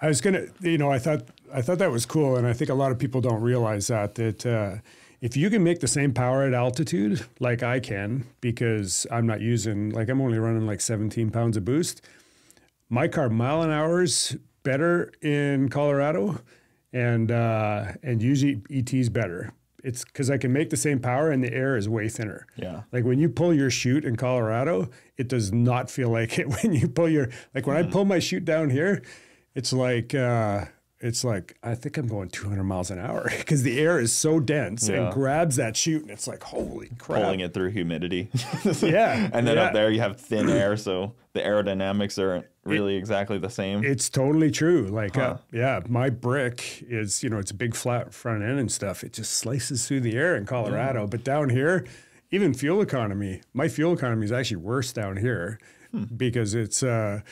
I was gonna, I thought that was cool, and I think a lot of people don't realize that if you can make the same power at altitude like I can, because I'm not using, like I'm only running like 17 pounds of boost. My car mile an hour's better in Colorado, and usually ET's better. It's because I can make the same power and the air is way thinner. Yeah. Like when you pull your chute in Colorado, it does not feel like it when you pull your, like when I pull my chute down here, it's like I think I'm going 200 miles an hour because the air is so dense and grabs that chute, and it's like, holy crap. Pulling it through humidity. Yeah. And then up there you have thin air, so the aerodynamics aren't really exactly the same. It's totally true. Like, my brick is, it's a big flat front end and stuff. It just slices through the air in Colorado. Yeah. But down here, even fuel economy, my fuel economy is actually worse down here because it's, you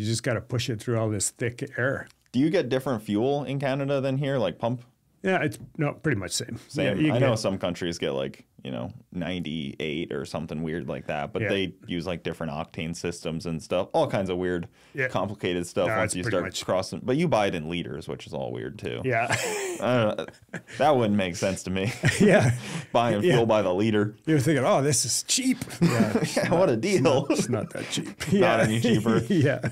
just got to push it through all this thick air. Do you get different fuel in Canada than here, like pump? Yeah, it's pretty much same. Same. Yeah, I know some countries get like, 98 or something weird like that, but they use like different octane systems and stuff, all kinds of weird, complicated stuff once you start crossing. But you buy it in liters, which is all weird too. Yeah. I don't know. That wouldn't make sense to me. Yeah. Buying fuel by the liter. You're thinking, oh, this is cheap. Yeah, what a deal. It's not that cheap. Not any cheaper. Yeah.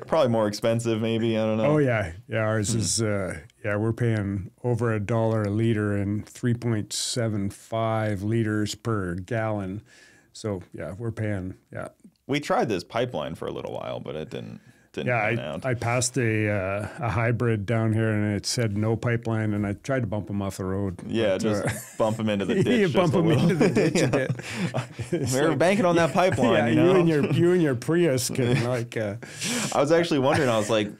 Probably more expensive, maybe. I don't know. Oh, yeah. Yeah, ours is, we're paying over $1 a liter and 3.75 liters per gallon. So, yeah, we're paying, We tried this pipeline for a little while, but it didn't pan out. I passed a hybrid down here, and it said no pipeline, and I tried to bump him off the road. Yeah, but, just bump him into the ditch. You bump him into the ditch a bit. We were banking on that pipeline, you and your Prius can like. I was actually wondering. I was like,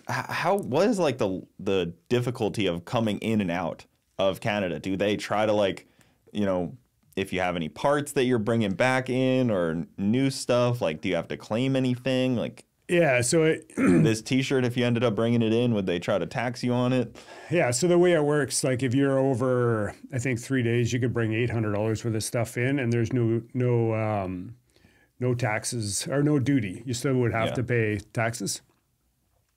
what is like the difficulty of coming in and out of Canada? Do they try to like, if you have any parts that you're bringing back in or new stuff, like, do you have to claim anything? Like, yeah, so this T-shirt, if you ended up bringing it in, would they try to tax you on it? Yeah, so the way it works, like if you're over, I think 3 days, you could bring $800 worth of stuff in, and there's no taxes or no duty. You still would have to pay taxes.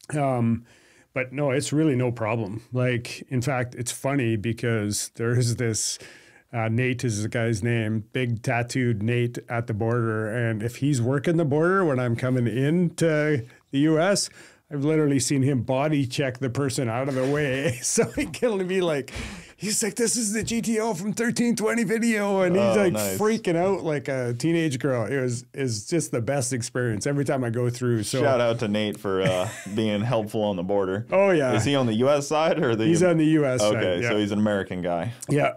But no, it's really no problem. Like, in fact, it's funny because there's this. Nate is the guy's name, big tattooed Nate at the border. And if he's working the border when I'm coming into the U.S., I've literally seen him body check the person out of the way. So he can be like, he's like, this is the GTO from 1320 video. And he's like freaking out like a teenage girl. It's just the best experience every time I go through. So shout out to Nate for being helpful on the border. Oh, yeah. Is he on the U.S. side or He's on the U.S. side. Okay, so he's an American guy. Yeah.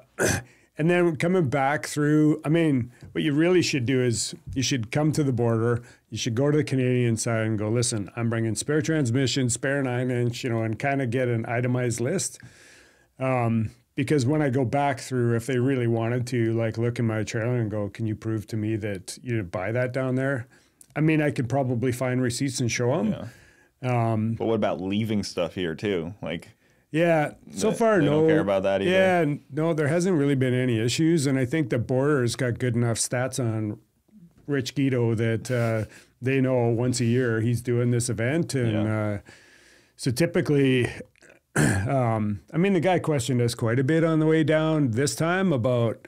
And then coming back through, I mean, what you really should do is you should come to the border. You should go to the Canadian side and go, listen, I'm bringing spare transmission, spare 9-inch, and kind of get an itemized list. Because when I go back through, if they really wanted to, like, look in my trailer and go, can you prove to me that you didn't buy that down there? I mean, I could probably find receipts and show them. Yeah. But what about leaving stuff here too? Like. Yeah, so far, they no. Don't care about that either. Yeah, no, there hasn't really been any issues, and I think the border's got good enough stats on Rich Guido that they know once a year he's doing this event, and so typically, I mean, the guy questioned us quite a bit on the way down this time about.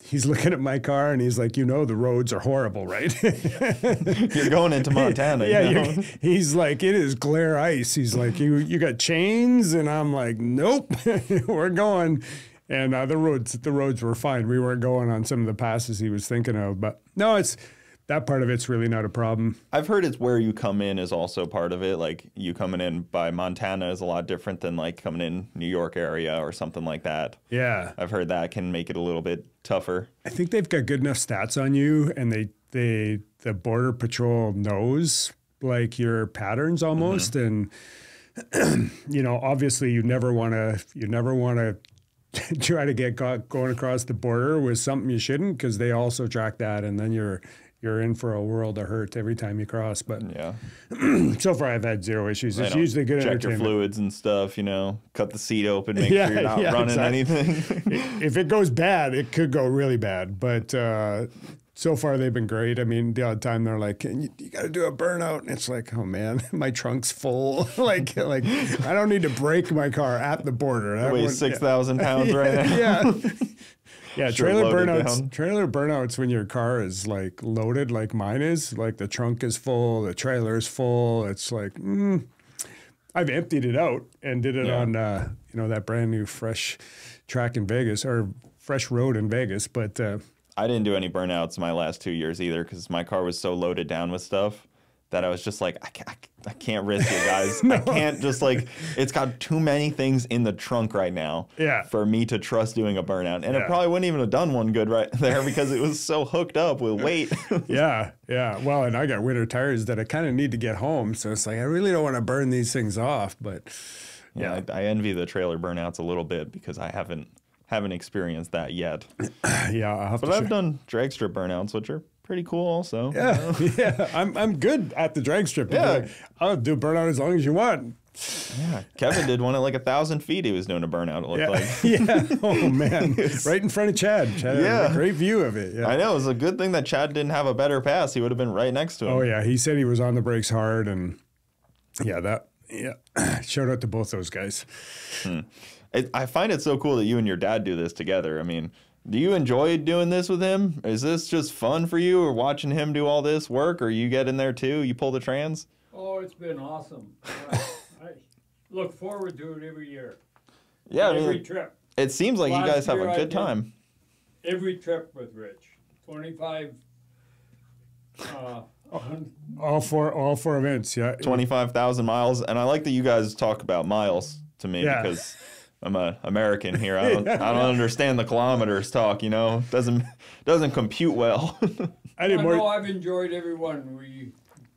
He's looking at my car and he's like, the roads are horrible, right? You're going into Montana. Yeah, he's like, it is glare ice. He's like, you got chains? And I'm like, nope, we're going. And the roads were fine. We weren't going on some of the passes he was thinking of. But no, that part of it's really not a problem. I've heard it's where you come in is also part of it. Like you coming in by Montana is a lot different than like coming in New York area or something like that. Yeah. I've heard that can make it a little bit tougher. I think they've got good enough stats on you, and the Border Patrol knows like your patterns almost. And, obviously you never want to try to get caught going across the border with something you shouldn't, because they also track that, and then you're in for a world of hurt every time you cross. But so far I've had zero issues. It's usually good check entertainment. Your fluids and stuff, cut the seat open, make sure you're not running anything. If it goes bad, it could go really bad. But so far they've been great. I mean, the odd time they're like, you got to do a burnout. And it's like, oh man, my trunk's full. like I don't need to break my car at the border. It weighs 6,000 pounds right now. Yeah. Yeah, Sure, trailer loaded burnouts. down. Trailer burnouts when your car is like loaded, like mine is. Like the trunk is full, the trailer is full. It's like, I've emptied it out and did it on, that brand new fresh track in Vegas or fresh road in Vegas. But I didn't do any burnouts my last 2 years either because my car was so loaded down with stuff that I was just like, I can't risk it, guys. I can't just like, it's got too many things in the trunk right now for me to trust doing a burnout. And it probably wouldn't even have done one good right there because it was so hooked up with weight. Yeah. Well, and I got winter tires that I kind of need to get home. So it's like, I really don't want to burn these things off. But yeah, I envy the trailer burnouts a little bit because I haven't experienced that yet. Yeah, I'll have but to I've done drag strip burnouts, which are pretty cool also. Yeah, yeah. I'm good at the drag strip. Yeah. Like, I'll do a burnout as long as you want. Yeah, Kevin did one at like 1,000 feet. He was doing a burnout. It looked like. Yeah. Oh man, right in front of Chad. Chad had a great view of it. Yeah. I know. It was a good thing that Chad didn't have a better pass. He would have been right next to him. Oh yeah, he said he was on the brakes hard, and shout out to both those guys. I find it so cool that you and your dad do this together. I mean, do you enjoy doing this with him? Is this just fun for you, or watching him do all this work, or you get in there too? You pull the trans? Oh, it's been awesome. I look forward to it every year. Yeah, Every trip. It seems like you guys have a year I good did time. Every trip with Rich. 25. All four events. Yeah. 25,000 miles, and I like that you guys talk about miles to me because I'm an American here. I don't understand the kilometers talk. Doesn't compute well. I've enjoyed every one.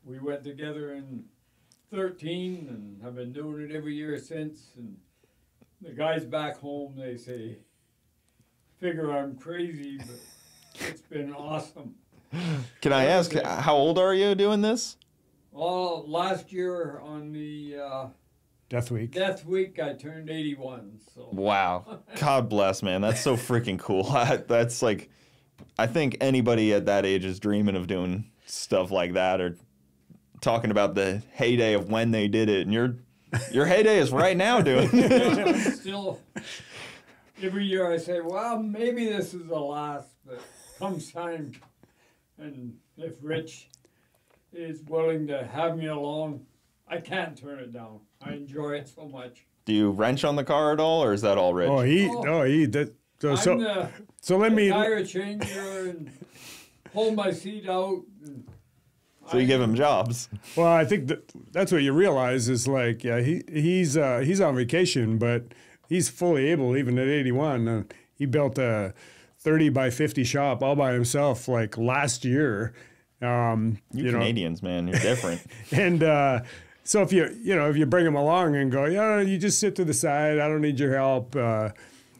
We went together in 13 and have been doing it every year since. And the guys back home, they say, figure I'm crazy, but it's been awesome. Can I ask, how old are you doing this? Well, last year on the Death Week, I turned 81. So. Wow. God bless, man. That's so freaking cool. That's like, I think anybody at that age is dreaming of doing stuff like that or talking about the heyday of when they did it. And your heyday is right now doing it. Still, every year I say, well, maybe this is the last, but comes time. And if Rich is willing to have me along, I can't turn it down. I enjoy it so much. Do you wrench on the car at all, or is that all Rich? He did. So let me tire changer and hold my seat out. So you give him jobs. Well, I think that's what you realize is like, he's on vacation, but he's fully able even at 81. He built a 30 by 50 shop all by himself like last year. You Canadians, man, you're different. And so if you bring him along and go, you just sit to the side, I don't need your help.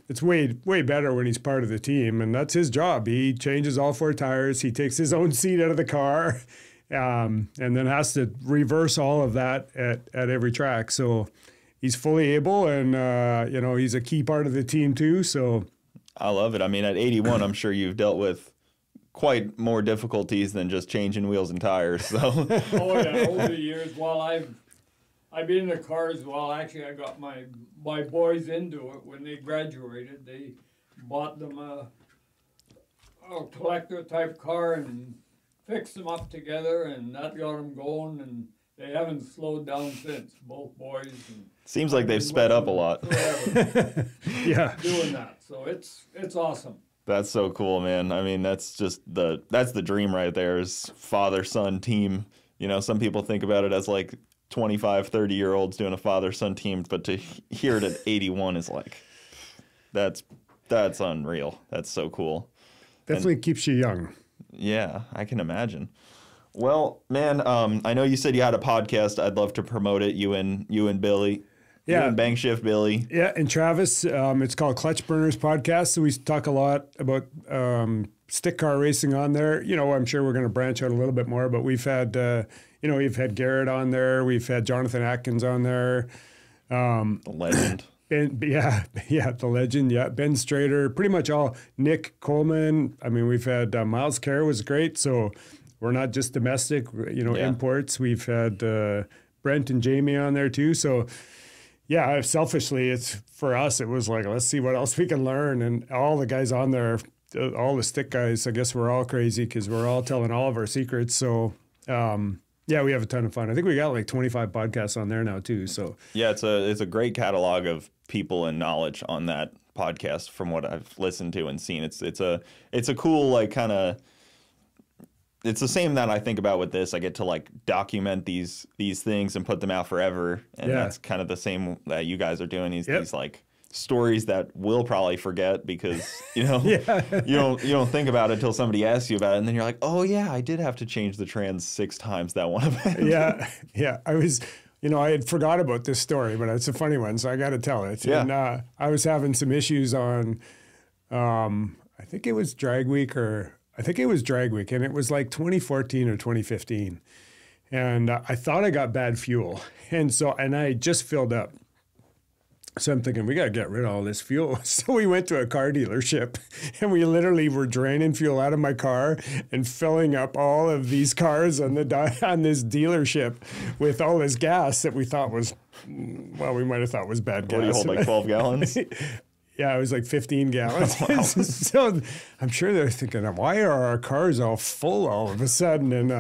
It's way better when he's part of the team, and that's his job. He changes all four tires. He takes his own seat out of the car, and then has to reverse all of that at every track. So he's fully able, and he's a key part of the team too. So. I love it. I mean, at 81, I'm sure you've dealt with quite more difficulties than just changing wheels and tires. So. Oh yeah, over the years, while I've been in the cars. Well, actually, I got my boys into it when they graduated. They bought them a collector type car and fixed them up together, and that got them going. And they haven't slowed down since. Both boys. And seems like they've sped up a lot. Yeah, doing that. So it's awesome. That's so cool, man. I mean, that's the dream right there is father-son team. Some people think about it as like 25, 30-year-olds doing a father-son team, but to hear it at 81 is like, that's unreal. That's so cool. Definitely keeps you young. Yeah, I can imagine. Well, man, I know you said you had a podcast. I'd love to promote it. You and Billy. Yeah. You and Bang Shift Billy. Yeah, and Travis. It's called Clutch Burners Podcast. So we talk a lot about stick car racing on there. I'm sure we're going to branch out a little bit more, but we've had, we've had Garrett on there. We've had Jonathan Atkins on there. The legend. Ben, the legend, Ben Strader, pretty much all. Nick Coleman. I mean, we've had Miles Kerr was great. So we're not just domestic, imports. We've had Brent and Jamie on there too. So yeah, selfishly, it's for us. It was like, let's see what else we can learn. And all the guys on there, all the stick guys, I guess we're all crazy because we're all telling all of our secrets. So yeah, we have a ton of fun. I think we got like 25 podcasts on there now too. So yeah, it's a great catalog of people and knowledge on that podcast from what I've listened to and seen. It's a cool like kind of. It's the same that I think about with this. I get to like document these things and put them out forever, and that's kind of the same that you guys are doing. These like stories that we'll probably forget because you don't think about it until somebody asks you about it, and then you're like, oh yeah, I did have to change the trans 6 times that one event. yeah. I was, I had forgot about this story, but it's a funny one, so I got to tell it. Yeah. And I was having some issues on, I think it was Drag Week, and it was like 2014 or 2015. And I thought I got bad fuel. And I just filled up. So I'm thinking, we got to get rid of all this fuel. So we went to a car dealership, and we literally were draining fuel out of my car and filling up all of these cars on this dealership with all this gas that we thought was, well, we might have thought was bad gas. What do you hold, like 12 gallons? Yeah, it was like 15 gallons. Oh, wow. So I'm sure they're thinking, why are our cars all full all of a sudden? And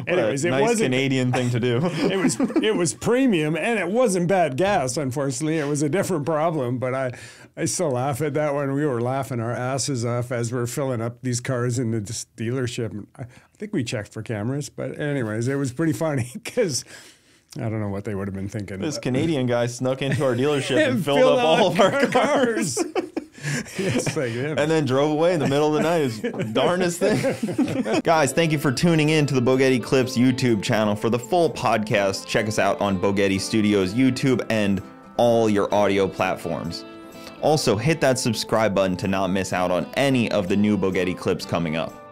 anyways, it wasn't Canadian thing to do. It was premium, and it wasn't bad gas. Unfortunately, it was a different problem. But I still laugh at that one. We were laughing our asses off as we're filling up these cars in this dealership. I think we checked for cameras, but anyways, it was pretty funny because. I don't know what they would have been thinking. This Canadian guy snuck into our dealership and filled up all of our cars. And then drove away in the middle of the night. It's the darnest thing. Guys, thank you for tuning in to the Bogetti Clips YouTube channel. For the full podcast, check us out on Bogetti Studios YouTube and all your audio platforms. Also, hit that subscribe button to not miss out on any of the new Bogetti Clips coming up.